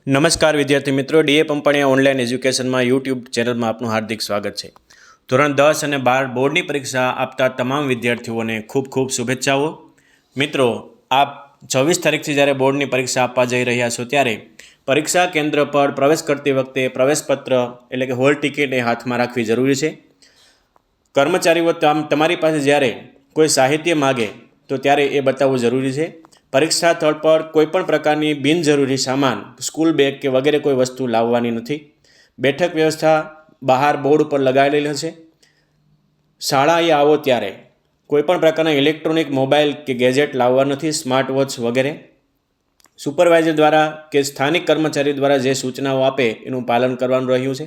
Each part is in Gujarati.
નમસ્કાર વિદ્યાર્થી મિત્રો, ડીએ પંપાણીયા ઓનલાઈન એજ્યુકેશનમાં યુટ્યુબ ચેનલમાં આપનું હાર્દિક સ્વાગત છે। ધોરણ 10 અને 12 બોર્ડની પરીક્ષા આપતા તમામ વિદ્યાર્થીઓને ખૂબ ખૂબ શુભેચ્છાઓ। મિત્રો, આપ 26 તારીખથી જ્યારે બોર્ડની પરીક્ષા આપવા જઈ રહ્યા છો ત્યારે પરીક્ષા કેન્દ્ર પર પ્રવેશ કરતી વખતે પ્રવેશપત્ર એટલે કે હોલ ટિકિટ એ હાથમાં રાખવી જરૂરી છે। કર્મચારીઓ તમારી પાસે જ્યારે કોઈ સાહિત્ય માગે તો ત્યારે એ બતાવવું જરૂરી છે। પરીક્ષા સ્થળ પર કોઈપણ પ્રકારની બિનજરૂરી સામાન, સ્કૂલ બેગ કે વગેરે કોઈ વસ્તુ લાવવાની નથી। બેઠક વ્યવસ્થા બહાર બોર્ડ ઉપર લગાવેલી હશે। શાળાએ આવો ત્યારે કોઈપણ પ્રકારના ઇલેક્ટ્રોનિક મોબાઈલ કે ગેજેટ લાવવા નથી, સ્માર્ટ વોચ વગેરે। સુપરવાઇઝર દ્વારા કે સ્થાનિક કર્મચારી દ્વારા જે સૂચનાઓ આપે એનું પાલન કરવાનું રહ્યું છે।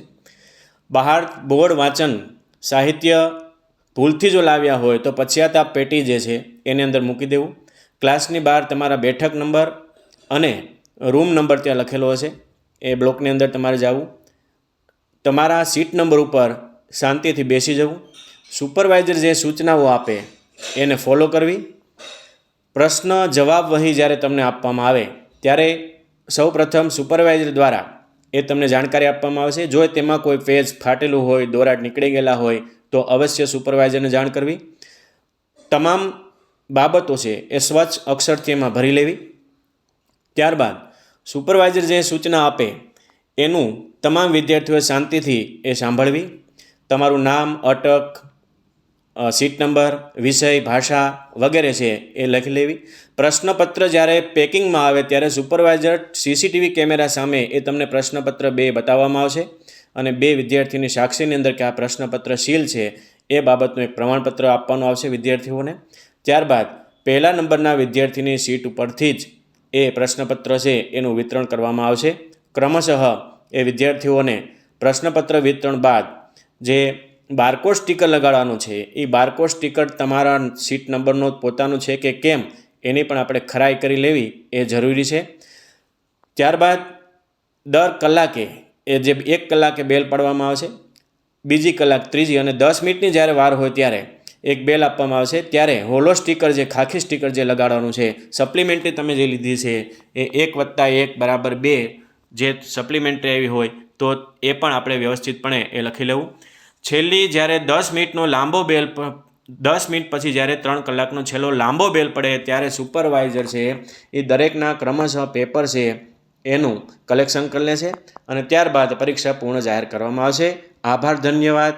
બહાર બોર્ડ વાંચન સાહિત્ય ભૂલથી જો લાવ્યા હોય તો પશ્ચાતાપ પેટી જે છે એની અંદર મૂકી દેવું। ક્લાસની બહાર તમારા બેઠક નંબર અને રૂમ નંબર ત્યાં લખેલો હશે, એ બ્લોકની અંદર તમારે જવું। તમારા સીટ નંબર ઉપર શાંતિથી બેસી જવું। સુપરવાઇઝર જે સૂચનાઓ આપે એને ફોલો કરવી। પ્રશ્ન જવાબ વહી જ્યારે તમને આપવામાં આવે ત્યારે સૌપ્રથમ સુપરવાઇઝર દ્વારા એ તમને જાણકારી આપવામાં આવશે। જો તેમાં કોઈ પેજ ફાટેલું હોય, દોરાટ નીકળી ગયેલા હોય તો અવશ્ય સુપરવાઇઝરને જાણ કરવી। તમામ બાબતો છે એ સ્વચ્છ અક્ષરથી એમાં ભરી લેવી। ત્યારબાદ સુપરવાઇઝર જે સૂચના આપે એનું તમામ વિદ્યાર્થીઓએ શાંતિથી એ સાંભળવી। તમારું નામ, અટક, સીટ નંબર, વિષય, ભાષા વગેરે છે એ લખી લેવી। પ્રશ્નપત્ર જ્યારે પેકિંગમાં આવે ત્યારે સુપરવાઇઝર સીસીટીવી કેમેરા સામે એ તમને પ્રશ્નપત્ર 2 બતાવવામાં આવશે અને 2 વિદ્યાર્થીની સાક્ષીની અંદર કે આ પ્રશ્નપત્ર સીલ છે એ બાબતનું એક પ્રમાણપત્ર આપવાનું આવશે વિદ્યાર્થીઓને। ત્યારબાદ પહેલા નંબરના વિદ્યાર્થીની સીટ ઉપરથી જ એ પ્રશ્નપત્ર છે એનું વિતરણ કરવામાં આવશે। ક્રમશઃ એ વિદ્યાર્થીઓને પ્રશ્નપત્ર વિતરણ બાદ જે બારકોડ સ્ટીકર લગાડવાનું છે એ બારકોડ સ્ટીકર તમારા સીટ નંબરનો પોતાનું છે કે કેમ એની પણ આપણે ખરાઈ કરી લેવી એ જરૂરી છે। ત્યારબાદ દર કલાકે એ જે 1 કલાકે બેલ પાડવામાં આવશે, બીજી કલાક, ત્રીજી અને 10 મિનિટની જ્યારે વાર હોય ત્યારે એક બેલ આપવામાં આવશે। ત્યારે હોલો સ્ટીકર જે ખાખી સ્ટીકર જે લગાડવાનું છે, સપ્લિમેન્ટરી તમે જે લીધી છે એ 1+1 = 2 જે સપ્લિમેન્ટરી આવી હોય તો એ પણ આપણે વ્યવસ્થિતપણે એ લખી લેવું। છેલ્લી જ્યારે 10 મિનિટનો લાંબો બેલ 10 મિનિટ પછી જ્યારે 3 કલાકનો છેલ્લો લાંબો બેલ પડે ત્યારે સુપરવાઇઝર છે એ દરેકના ક્રમશઃ પેપર છે એનું કલેક્શન કરી લેશે અને ત્યારબાદ પરીક્ષા પૂર્ણ જાહેર કરવામાં આવશે। આભાર, ધન્યવાદ।